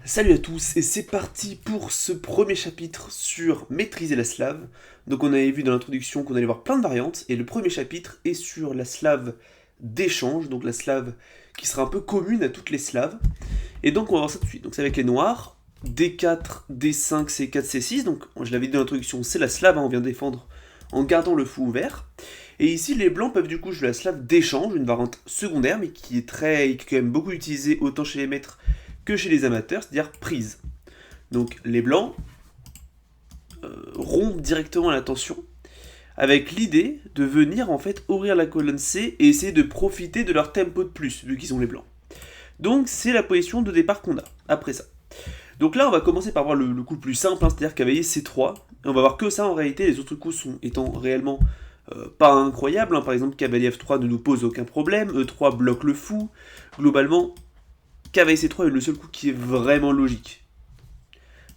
Salut à tous et c'est parti pour ce premier chapitre sur maîtriser la slave. Donc on avait vu dans l'introduction qu'on allait voir plein de variantes et le premier chapitre est sur la slave d'échange, donc la slave qui sera un peu commune à toutes les slaves. Et donc on va voir ça tout de suite. Donc c'est avec les noirs, D4, D5, C4, C6. Donc je l'avais dit dans l'introduction, c'est la slave, hein, on vient défendre en gardant le fou ouvert. Et ici les blancs peuvent du coup jouer la slave d'échange, une variante secondaire mais qui est qui est quand même beaucoup utilisée autant chez les maîtres que chez les amateurs, c'est-à-dire prise. Donc les blancs rompent directement la tension avec l'idée de venir en fait ouvrir la colonne C et essayer de profiter de leur tempo de plus vu qu'ils ont les blancs. Donc c'est la position de départ qu'on a après ça. Donc là on va commencer par voir le coup le plus simple, hein, c'est-à-dire cavalier C3. Et on va voir que ça en réalité, les autres coups sont étant réellement pas incroyables, hein. Par exemple cavalier F3 ne nous pose aucun problème, E3 bloque le fou, globalement cavalier C3 est le seul coup qui est vraiment logique.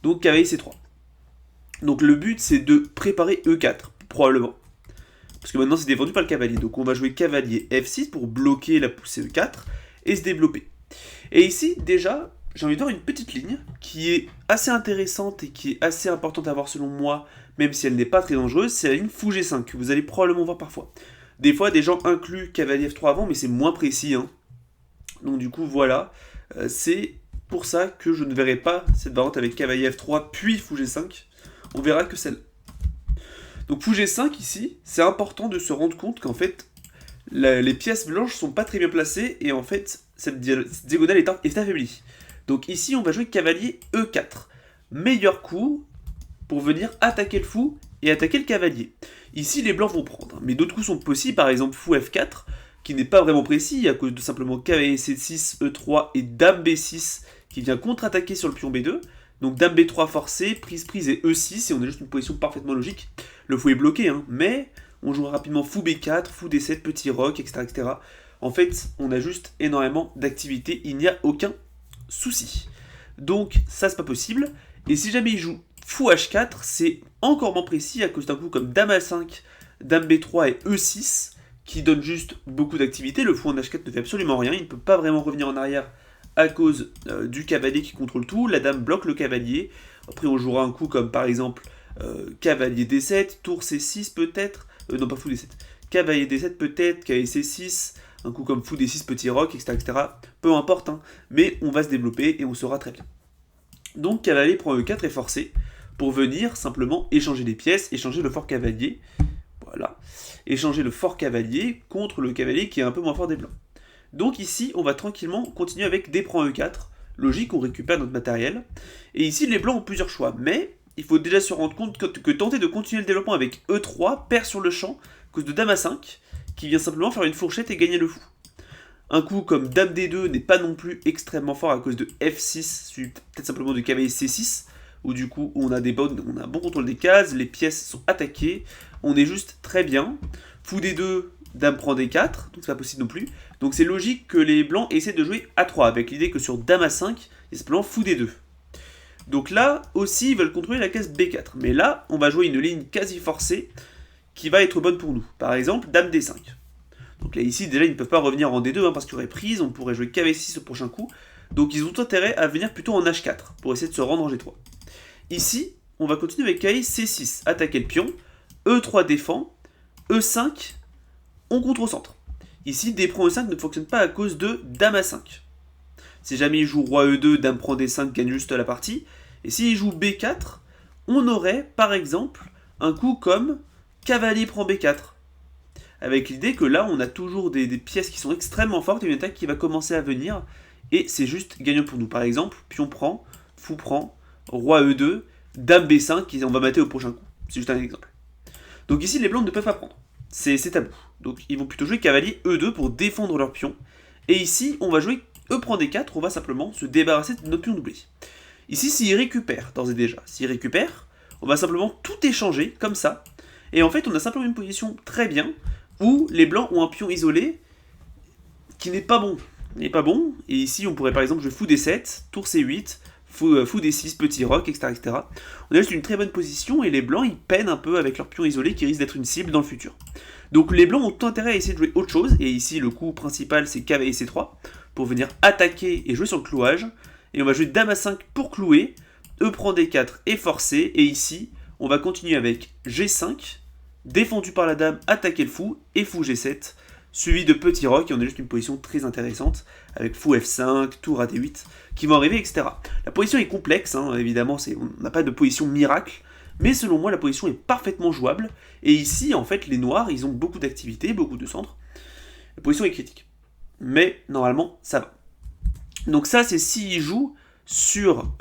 Donc cavalier C3. Donc le but c'est de préparer E4, probablement. Parce que maintenant c'est défendu par le cavalier. Donc on va jouer cavalier F6 pour bloquer la poussée E4 et se développer. Et ici déjà, j'ai envie de voir une petite ligne qui est assez intéressante et qui est assez importante à voir selon moi, même si elle n'est pas très dangereuse, c'est la ligne fou G5 que vous allez probablement voir parfois. Des fois des gens incluent cavalier F3 avant, mais c'est moins précis, hein. Donc du coup voilà, c'est pour ça que je ne verrai pas cette variante avec cavalier F3 puis fou G5. On verra que celle. Donc fou G5 ici, c'est important de se rendre compte qu'en fait les pièces blanches sont pas très bien placées et en fait cette diagonale est affaiblie. Donc ici on va jouer cavalier E4. Meilleur coup pour venir attaquer le fou et attaquer le cavalier. Ici les blancs vont prendre, mais d'autres coups sont possibles, par exemple fou F4, qui n'est pas vraiment précis à cause de simplement cavalier C6, E3 et dame B6 qui vient contre-attaquer sur le pion B2. Donc dame B3 forcé, prise prise et E6 et on a juste une position parfaitement logique. Le fou est bloqué, hein, mais on joue rapidement fou B4, fou D7, petit roc, etc., etc. En fait, on a juste énormément d'activités, il n'y a aucun souci. Donc ça c'est pas possible. Et si jamais il joue fou H4, c'est encore moins précis à cause d'un coup comme dame A5, dame B3 et E6 qui donne juste beaucoup d'activité. Le fou en H4 ne fait absolument rien, il ne peut pas vraiment revenir en arrière à cause du cavalier qui contrôle tout. La dame bloque le cavalier. Après on jouera un coup comme par exemple cavalier D7, tour C6 peut-être, non pas fou D7, cavalier D7 peut-être, cavalier C6, un coup comme fou D6 petit roc, etc., etc. Peu importe, hein, mais on va se développer et on saura très bien. Donc cavalier prend E4 est forcé pour venir simplement échanger les pièces, échanger le fort cavalier, voilà, échanger le fort cavalier contre le cavalier qui est un peu moins fort des blancs. Donc ici, on va tranquillement continuer avec D prend E4, logique, on récupère notre matériel, et ici les blancs ont plusieurs choix, mais il faut déjà se rendre compte que tenter de continuer le développement avec E3 perd sur le champ à cause de dame A5, qui vient simplement faire une fourchette et gagner le fou. Un coup comme dame D2 n'est pas non plus extrêmement fort à cause de F6, suivi peut-être simplement du cavalier C6, où du coup on a un bon contrôle des cases, les pièces sont attaquées, on est juste très bien. Fou D2, dame prend D4, donc c'est pas possible non plus. Donc c'est logique que les blancs essaient de jouer A3, avec l'idée que sur dame A5, il y a simplement fou D2. Donc là aussi ils veulent contrôler la case B4, mais là on va jouer une ligne quasi forcée qui va être bonne pour nous. Par exemple dame D5. Donc là ici déjà ils ne peuvent pas revenir en D2 hein, parce qu'il y aurait prise, on pourrait jouer KV6 au prochain coup. Donc ils ont intérêt à venir plutôt en H4 pour essayer de se rendre en G3. Ici on va continuer avec KV C6, attaquer le pion, E3 défend, E5 on contre au centre. Ici D prend E5 ne fonctionne pas à cause de dame A5. Si jamais il joue roi E2, dame prend D5 gagne juste la partie. Et s'il joue B4, on aurait par exemple un coup comme cavalier prend B4. Avec l'idée que là, on a toujours des pièces qui sont extrêmement fortes et une attaque qui va commencer à venir. Et c'est juste gagnant pour nous. Par exemple, pion prend, fou prend, roi E2, dame B5, et on va mater au prochain coup. C'est juste un exemple. Donc ici, les blancs ne peuvent pas prendre. C'est tabou. Donc ils vont plutôt jouer cavalier E2 pour défendre leur pion. Et ici, on va jouer E prend D4, on va simplement se débarrasser de notre pion doublé. Ici, s'il récupère, d'ores et déjà, s'il récupère, on va simplement tout échanger, comme ça. Et en fait, on a simplement une position très bien, où les blancs ont un pion isolé qui n'est pas bon. Il n'est pas bon, et ici on pourrait par exemple jouer fou D7, tour C8, fou D6, petit roc, etc., etc. On a juste une très bonne position, et les blancs ils peinent un peu avec leur pion isolé qui risque d'être une cible dans le futur. Donc les blancs ont tout intérêt à essayer de jouer autre chose, et ici le coup principal c'est cavalier C3, pour venir attaquer et jouer sur le clouage, et on va jouer dame A5 pour clouer, E prend D4 et forcer, et ici, on va continuer avec G5, défendu par la dame, attaquer le fou, et fou G7, suivi de petit roc, et on a juste une position très intéressante, avec fou F5, tour à D8, qui vont arriver, etc. La position est complexe, hein, évidemment, on n'a pas de position miracle, mais selon moi, la position est parfaitement jouable, et ici, en fait, les noirs, ils ont beaucoup d'activité, beaucoup de centres, la position est critique. Mais, normalement, ça va. Donc ça, c'est s'il joue sur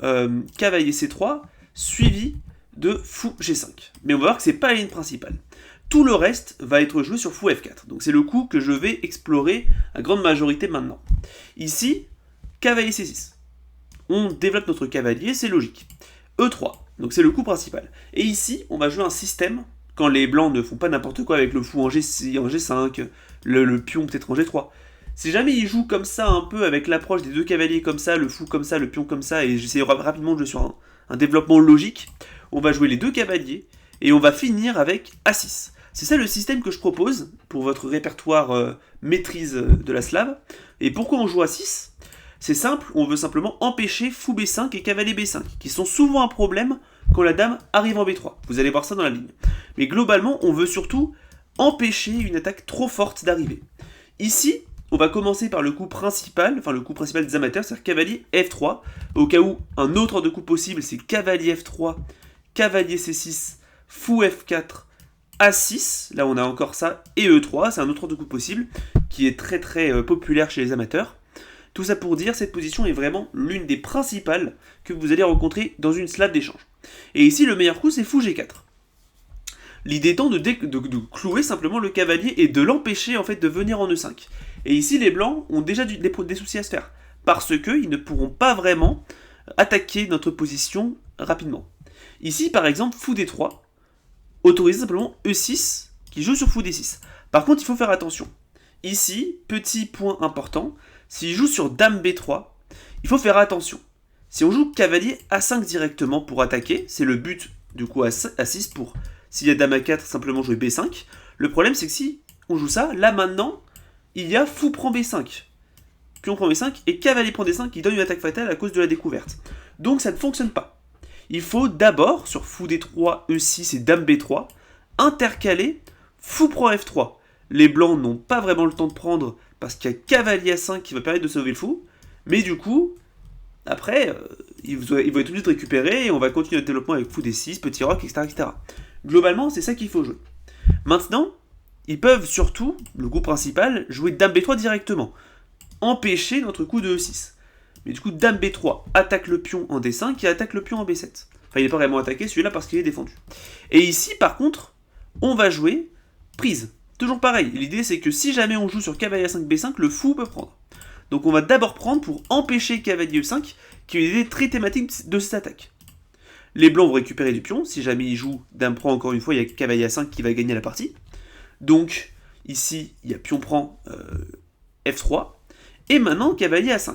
cavalier C3, suivi de fou G5. Mais on va voir que c'est pas la ligne principale. Tout le reste va être joué sur fou F4. Donc c'est le coup que je vais explorer à grande majorité maintenant. Ici, cavalier C6. On développe notre cavalier, c'est logique. E3, donc c'est le coup principal. Et ici, on va jouer un système, quand les blancs ne font pas n'importe quoi avec le fou en G5, le pion peut-être en G3. Si jamais il joue comme ça un peu avec l'approche des deux cavaliers comme ça, le fou comme ça, le pion comme ça, et j'essaie rapidement de jouer sur un développement logique, on va jouer les deux cavaliers et on va finir avec A6. C'est ça le système que je propose pour votre répertoire maîtrise de la slave. Et pourquoi on joue A6 ? C'est simple, on veut simplement empêcher fou B5 et cavalier B5, qui sont souvent un problème quand la dame arrive en B3. Vous allez voir ça dans la ligne. Mais globalement, on veut surtout empêcher une attaque trop forte d'arriver. Ici, on va commencer par le coup principal, enfin le coup principal des amateurs, c'est-à-dire cavalier F3, au cas où un autre ordre de coup possible, c'est cavalier F3, cavalier C6, fou F4, A6, là on a encore ça, et E3, c'est un autre ordre de coup possible, qui est très très populaire chez les amateurs. Tout ça pour dire, cette position est vraiment l'une des principales que vous allez rencontrer dans une slave d'échange. Et ici, le meilleur coup, c'est fou G4. L'idée étant de clouer simplement le cavalier et de l'empêcher en fait de venir en E5. Et ici, les blancs ont déjà des soucis à se faire, parce qu'ils ne pourront pas vraiment attaquer notre position rapidement. Ici, par exemple, fou D3 autorise simplement E6 qui joue sur fou D6. Par contre, il faut faire attention. Ici, petit point important, s'il joue sur dame B3, il faut faire attention. Si on joue cavalier A5 directement pour attaquer, c'est le but du coup A6 pour, s'il y a dame A4, simplement jouer B5. Le problème, c'est que si on joue ça, là maintenant, il y a fou prend B5, pion prend B5 et cavalier prend D5 qui donne une attaque fatale à cause de la découverte. Donc ça ne fonctionne pas. Il faut d'abord, sur fou D3, E6 et dame B3, intercaler fou prend F3. Les blancs n'ont pas vraiment le temps de prendre parce qu'il y a cavalier A5 qui va permettre de sauver le fou, mais du coup, après, ils vont être obligés de récupérer et on va continuer le développement avec fou D6, petit roc, etc. Globalement, c'est ça qu'il faut jouer. Maintenant, ils peuvent surtout, le coup principal, jouer dame B3 directement. Empêcher notre coup de E6. Mais du coup, dame B3 attaque le pion en D5 et attaque le pion en B7. Enfin, il n'est pas vraiment attaqué celui-là parce qu'il est défendu. Et ici, par contre, on va jouer prise. Toujours pareil, l'idée c'est que si jamais on joue sur cavalier A5 B5, le fou peut prendre. Donc on va d'abord prendre pour empêcher cavalier E5, qui est une idée très thématique de cette attaque. Les blancs vont récupérer du pion, si jamais ils jouent dame prend encore une fois, il y a cavalier A5 qui va gagner la partie. Donc, ici, il y a pion prend F3, et maintenant, cavalier A5.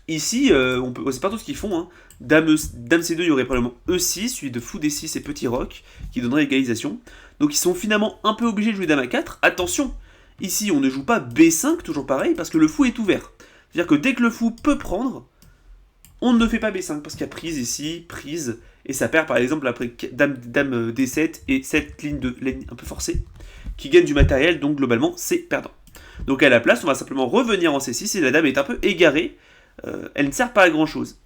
Ici, c'est pas tout ce qu'ils font, hein. Dame C2, il y aurait probablement E6, suivi de fou D6 et petit roc, qui donnerait égalisation. Donc ils sont finalement un peu obligés de jouer dame A4. Attention, ici, on ne joue pas B5, toujours pareil, parce que le fou est ouvert. C'est-à-dire que dès que le fou peut prendre, on ne fait pas B5, parce qu'il y a prise ici, prise, et ça perd par exemple après dame D7 et cette ligne un peu forcée, qui gagne du matériel, donc globalement c'est perdant. Donc à la place, on va simplement revenir en C6 et la dame est un peu égarée, elle ne sert pas à grand chose.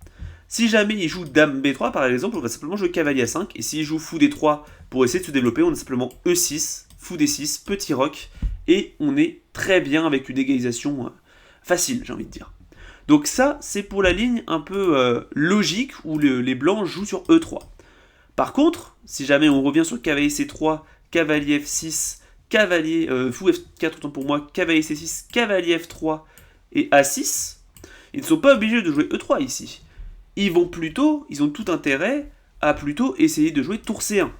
Si jamais il joue dame B3 par exemple, on va simplement jouer cavalier A5, et s'il joue fou D3 pour essayer de se développer, on a simplement E6, fou D6, petit roc, et on est très bien avec une égalisation facile, j'ai envie de dire. Donc ça, c'est pour la ligne un peu logique où les blancs jouent sur E3. Par contre, si jamais on revient sur cavalier C3, cavalier F6, cavalier fou F4, autant pour moi, cavalier C6, cavalier F3 et A6, ils ne sont pas obligés de jouer E3 ici. Ils ont tout intérêt à plutôt essayer de jouer tour C1.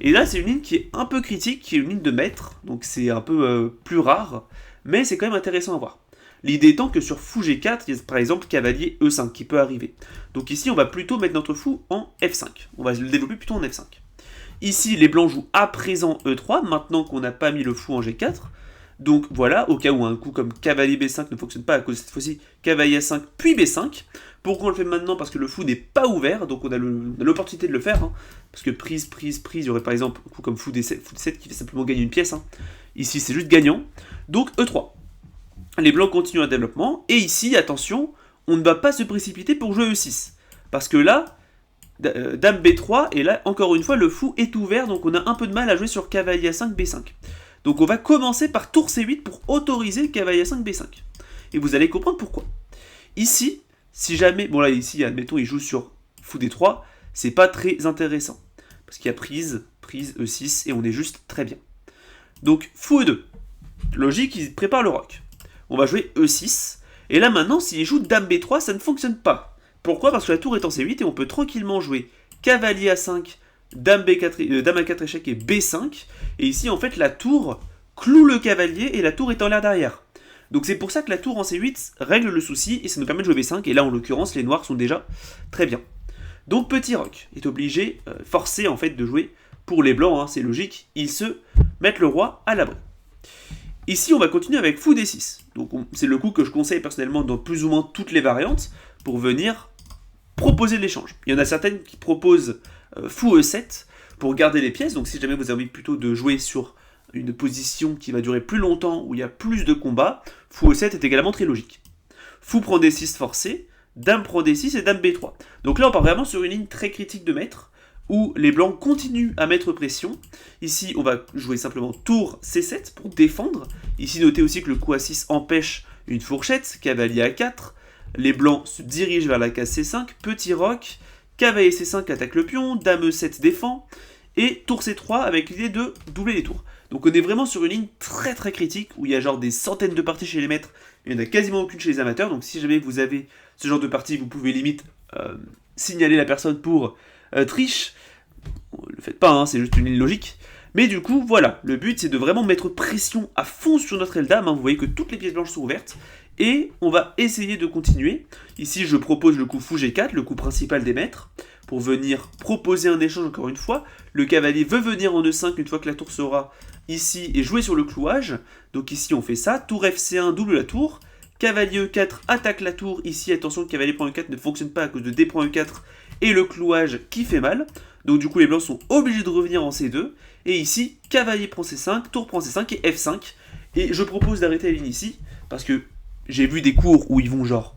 Et là, c'est une ligne qui est un peu critique, qui est une ligne de maître, donc c'est un peu plus rare, mais c'est quand même intéressant à voir. L'idée étant que sur fou G4, il y a par exemple cavalier E5 qui peut arriver. Donc ici, on va plutôt mettre notre fou en F5. On va le développer plutôt en F5. Ici, les blancs jouent à présent E3, maintenant qu'on n'a pas mis le fou en G4. Donc voilà, au cas où un coup comme cavalier B5 ne fonctionne pas à cause de cette fois-ci cavalier A5 puis B5. Pourquoi on le fait maintenant? Parce que le fou n'est pas ouvert, donc on a l'opportunité de le faire. Hein. Parce que prise, il y aurait par exemple un coup comme fou D7 qui fait simplement gagner une pièce. Hein. Ici c'est juste gagnant. Donc E3. Les blancs continuent un développement, et ici, attention, on ne va pas se précipiter pour jouer E6. Parce que là, dame B3, et là, encore une fois, le fou est ouvert, donc on a un peu de mal à jouer sur cavalier A5, B5. Donc on va commencer par tour C8 pour autoriser le cavalier A5, B5. Et vous allez comprendre pourquoi. Ici, si jamais, bon là, ici, admettons, il joue sur fou D3, c'est pas très intéressant. Parce qu'il y a prise, E6, et on est juste très bien. Donc, fou E2. Logique, il prépare le roc. On va jouer E6. Et là maintenant, s'il joue Dame B3, ça ne fonctionne pas. Pourquoi? Parce que la tour est en C8 et on peut tranquillement jouer Cavalier A5, Dame B4, Dame A4 échec et B5. Et ici, en fait, la tour cloue le cavalier et la tour est en l'air derrière. Donc c'est pour ça que la tour en C8 règle le souci et ça nous permet de jouer B5. Et là, en l'occurrence, les noirs sont déjà très bien. Donc petit roc est obligé, forcé en fait de jouer pour les blancs, hein, c'est logique. Ils se mettent le roi à l'abri. Ici, on va continuer avec fou D6. Donc, c'est le coup que je conseille personnellement dans plus ou moins toutes les variantes pour venir proposer de l'échange. Il y en a certaines qui proposent fou E7 pour garder les pièces. Donc, si jamais vous avez envie plutôt de jouer sur une position qui va durer plus longtemps, où il y a plus de combats, fou E7 est également très logique. Fou prend D6 forcé, dame prend D6 et dame B3. Donc là, on part vraiment sur une ligne très critique de maître, où les blancs continuent à mettre pression. Ici, on va jouer simplement tour C7 pour défendre. Ici, notez aussi que le coup A6 empêche une fourchette, cavalier A4. Les blancs se dirigent vers la case C5, petit roc, cavalier C5 attaque le pion, dame E7 défend, et tour C3 avec l'idée de doubler les tours. Donc on est vraiment sur une ligne très très critique, où il y a genre des centaines de parties chez les maîtres, il n'y en a quasiment aucune chez les amateurs, donc si jamais vous avez ce genre de partie, vous pouvez limite signaler la personne pour triche. Le faites pas, hein, c'est juste une ligne logique. Mais du coup, voilà, le but c'est de vraiment mettre pression à fond sur notre aile dame. Hein. Vous voyez que toutes les pièces blanches sont ouvertes. Et on va essayer de continuer. Ici, je propose le coup fou G4, le coup principal des maîtres, pour venir proposer un échange encore une fois. Le cavalier veut venir en E5 une fois que la tour sera ici et jouer sur le clouage. Donc ici, on fait ça. Tour FC1, double la tour. Cavalier E4 attaque la tour. Ici, attention, le cavalier prend E4 ne fonctionne pas à cause de D prend E4 et le clouage qui fait mal. Donc du coup, les blancs sont obligés de revenir en C2. Et ici, cavalier prend C5, tour prend C5 et F5. Et je propose d'arrêter la ligne ici, parce que j'ai vu des cours où ils vont genre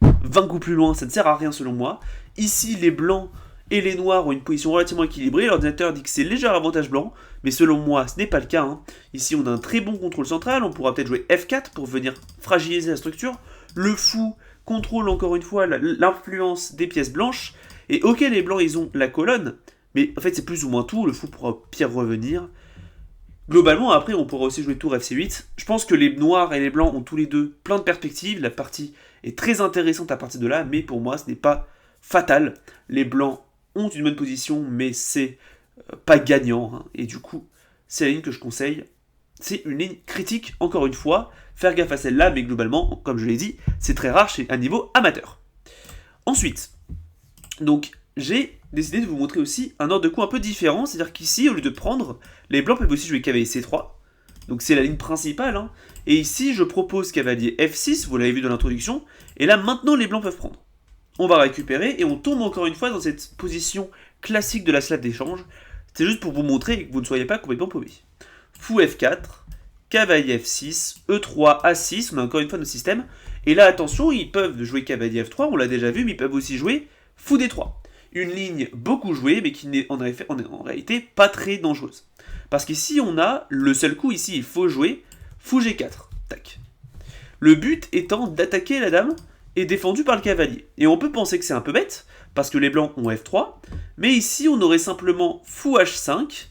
20 coups plus loin, ça ne sert à rien selon moi. Ici, les blancs et les noirs ont une position relativement équilibrée. L'ordinateur dit que c'est léger avantage blanc, mais selon moi, ce n'est pas le cas. Hein. Ici, on a un très bon contrôle central. On pourra peut-être jouer F4 pour venir fragiliser la structure. Le fou contrôle encore une fois l'influence des pièces blanches. Et ok, les blancs, ils ont la colonne, mais en fait, c'est plus ou moins tout. Le fou pourra pire revenir. Globalement, après, on pourra aussi jouer tour FC8. Je pense que les noirs et les blancs ont tous les deux plein de perspectives. La partie est très intéressante à partir de là, mais pour moi, ce n'est pas fatal. Les blancs ont une bonne position, mais c'est pas gagnant. Hein. Et du coup, c'est la ligne que je conseille. C'est une ligne critique, encore une fois. Faire gaffe à celle-là, mais globalement, comme je l'ai dit, c'est très rare chez un niveau amateur. Ensuite, donc, j'ai décidé de vous montrer aussi un ordre de coup un peu différent, c'est-à-dire qu'ici, au lieu de prendre, les blancs peuvent aussi jouer cavalier C3, donc c'est la ligne principale, hein. Et ici, je propose cavalier F6, vous l'avez vu dans l'introduction, et là, maintenant, les blancs peuvent prendre. On va récupérer, et on tombe encore une fois dans cette position classique de la slave d'échange, c'est juste pour vous montrer que vous ne soyez pas complètement paumé. Fou F4, cavalier F6, E3, A6, on a encore une fois notre système, et là, attention, ils peuvent jouer cavalier F3, on l'a déjà vu, mais ils peuvent aussi jouer fou D3. Une ligne beaucoup jouée, mais qui n'est en réalité pas très dangereuse. Parce qu'ici, on a le seul coup, ici, il faut jouer fou G4. Tac. Le but étant d'attaquer la dame et défendu par le cavalier. Et on peut penser que c'est un peu bête, parce que les blancs ont F3, mais ici, on aurait simplement fou H5,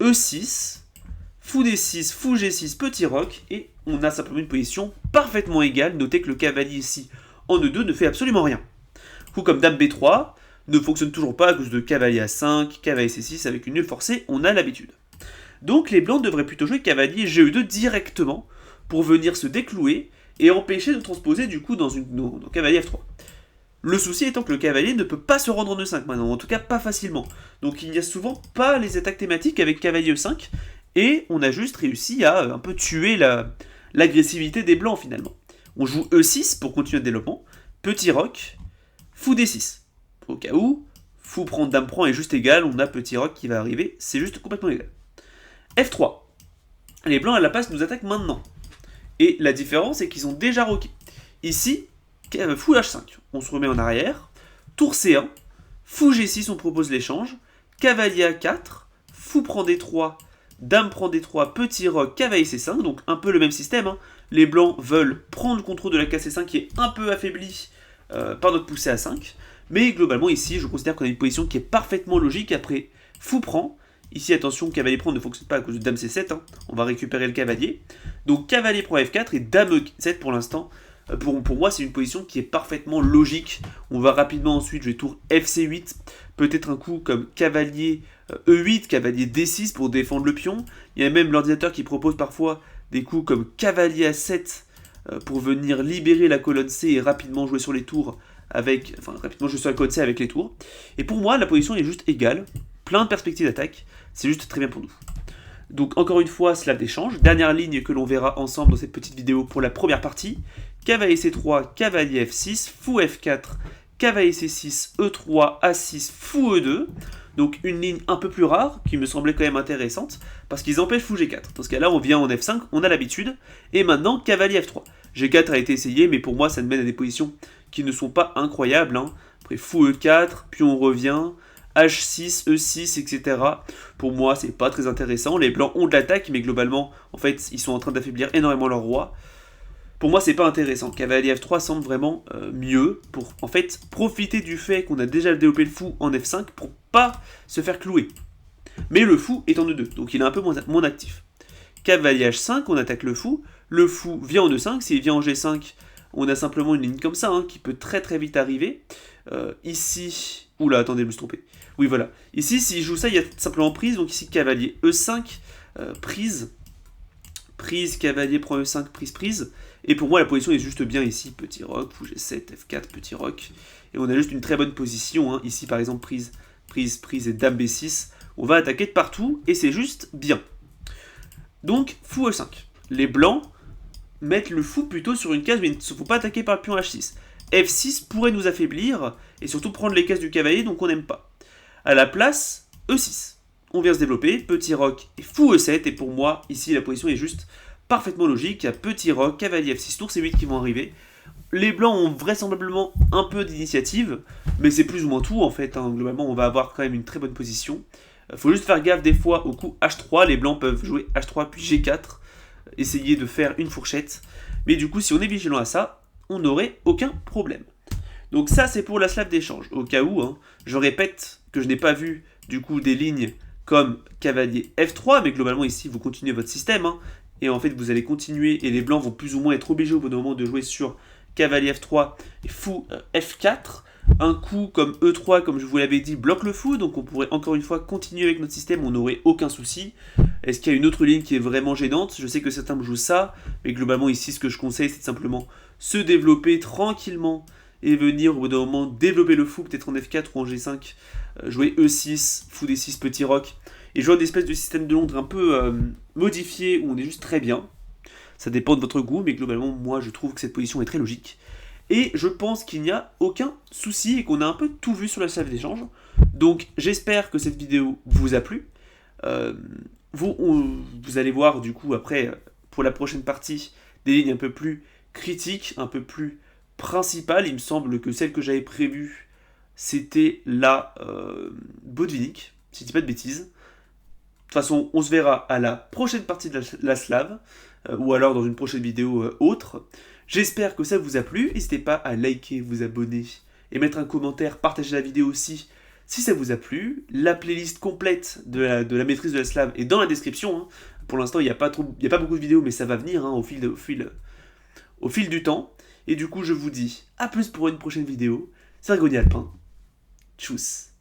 E6, fou D6, fou G6, petit roc, et on a simplement une position parfaitement égale. Notez que le cavalier ici, en E2, ne fait absolument rien. Coup comme dame B3, ne fonctionne toujours pas à cause de cavalier A5, cavalier C6 avec une nulle forcée, on a l'habitude. Donc les blancs devraient plutôt jouer cavalier GE2 directement pour venir se déclouer et empêcher de transposer du coup dans cavalier F3. Le souci étant que le cavalier ne peut pas se rendre en E5 maintenant, en tout cas pas facilement. Donc il n'y a souvent pas les attaques thématiques avec cavalier E5 Et on a juste réussi à un peu tuer l'agressivité des blancs finalement. On joue E6 pour continuer le développement, petit roc, fou D6. Au cas où, fou prend, dame prend est juste égal, on a petit roc qui va arriver, c'est juste complètement égal. F3. Les blancs à la place nous attaquent maintenant. Et la différence c'est qu'ils ont déjà roqué. Ici, fou H5, on se remet en arrière, tour C1, fou G6, on propose l'échange, cavalier A4, fou prend D3, dame prend D3, petit roc, cavalier C5, donc un peu le même système. Hein. Les blancs veulent prendre le contrôle de la case C5 qui est un peu affaiblie par notre poussée A5. Mais globalement ici, je considère qu'on a une position qui est parfaitement logique. Après, fou prend. Ici, attention, cavalier prend ne fonctionne pas à cause de dame C7. Hein. On va récupérer le cavalier. Donc cavalier prend F4 et dame E7 pour l'instant. Pour moi, c'est une position qui est parfaitement logique. On va rapidement ensuite jouer tour FC8. Peut-être un coup comme cavalier E8, cavalier D6 pour défendre le pion. Il y a même l'ordinateur qui propose parfois des coups comme cavalier A7 pour venir libérer la colonne C et rapidement jouer sur les tours rapidement jouer sur la colonne C avec les tours. Et pour moi, la position est juste égale. Plein de perspectives d'attaque. C'est juste très bien pour nous. Donc encore une fois, slave d'échange. Dernière ligne que l'on verra ensemble dans cette petite vidéo pour la première partie. Cavalier C3, cavalier F6, fou F4, cavalier C6, E3, A6, fou E2. Donc une ligne un peu plus rare, qui me semblait quand même intéressante, parce qu'ils empêchent fou G4. Dans ce cas-là, on vient en F5, on a l'habitude. Et maintenant, cavalier F3. G4 a été essayé, mais pour moi, ça ne mène à des positions qui ne sont pas incroyables. Hein. Après, fou E4, puis on revient... H6, E6, etc. Pour moi, c'est pas très intéressant. Les blancs ont de l'attaque, mais globalement, en fait, ils sont en train d'affaiblir énormément leur roi. Pour moi, c'est pas intéressant. Cavalier F3 semble vraiment mieux pour, en fait, profiter du fait qu'on a déjà développé le fou en F5 pour pas se faire clouer. Mais le fou est en E2, donc il est un peu moins actif. Cavalier H5, on attaque le fou vient en E5. S'il vient en G5, on a simplement une ligne comme ça, hein, qui peut très très vite arriver. Ici... Oula, attendez, je me suis trompé. Oui, voilà. Ici, s'il joue ça, il y a simplement prise. Donc ici, cavalier E5, prise. Prise, cavalier prend E5, prise. Et pour moi, la position est juste bien ici. Petit roc, fou G7, F4, petit roc. Et on a juste une très bonne position. Hein. Ici, par exemple, prise et dame B6. On va attaquer de partout et c'est juste bien. Donc, fou E5. Les blancs mettent le fou plutôt sur une case, mais il ne faut pas attaquer par le pion H6. F6 pourrait nous affaiblir et surtout prendre les cases du cavalier, donc on n'aime pas. À la place, E6. On vient se développer, petit roc et fou E7, et pour moi, ici, la position est juste parfaitement logique. Il y a petit roc, cavalier F6, tour C8 qui vont arriver. Les blancs ont vraisemblablement un peu d'initiative, mais c'est plus ou moins tout en fait. Hein. Globalement, on va avoir quand même une très bonne position. Faut juste faire gaffe des fois au coup H3. Les blancs peuvent jouer H3 puis G4, essayer de faire une fourchette. Mais du coup, si on est vigilant à ça, on n'aurait aucun problème. Donc ça, c'est pour la slave d'échange. Au cas où, hein, je répète que je n'ai pas vu du coup des lignes comme cavalier F3, mais globalement ici, vous continuez votre système. Hein, et en fait, vous allez continuer, et les blancs vont plus ou moins être obligés au bout d'un moment de jouer sur cavalier F3 et fou F4. Un coup comme E3, comme je vous l'avais dit, bloque le fou, donc on pourrait encore une fois continuer avec notre système, on n'aurait aucun souci. Est-ce qu'il y a une autre ligne qui est vraiment gênante? Je sais que certains me jouent ça, mais globalement ici ce que je conseille c'est de simplement se développer tranquillement et venir au bout d'un moment développer le fou, peut-être en F4 ou en G5, jouer E6, fou D6, petit roc, et jouer une espèce de système de Londres un peu modifié où on est juste très bien. Ça dépend de votre goût, mais globalement moi je trouve que cette position est très logique. Et je pense qu'il n'y a aucun souci et qu'on a un peu tout vu sur la slave d'échange. Donc j'espère que cette vidéo vous a plu. Vous allez voir du coup après, pour la prochaine partie, des lignes un peu plus critiques, un peu plus principales. Il me semble que celle que j'avais prévue, c'était la Botvinnik, si je dis pas de bêtises. De toute façon, on se verra à la prochaine partie de la slave, ou alors dans une prochaine vidéo autre. J'espère que ça vous a plu, n'hésitez pas à liker, vous abonner et mettre un commentaire, partager la vidéo aussi si ça vous a plu. La playlist complète de la maîtrise de la slave est dans la description. Hein. Pour l'instant, il n'y a pas beaucoup de vidéos, mais ça va venir hein, au fil du temps. Et du coup, je vous dis à plus pour une prochaine vidéo. C'est Grogny Alpin. Tchuss.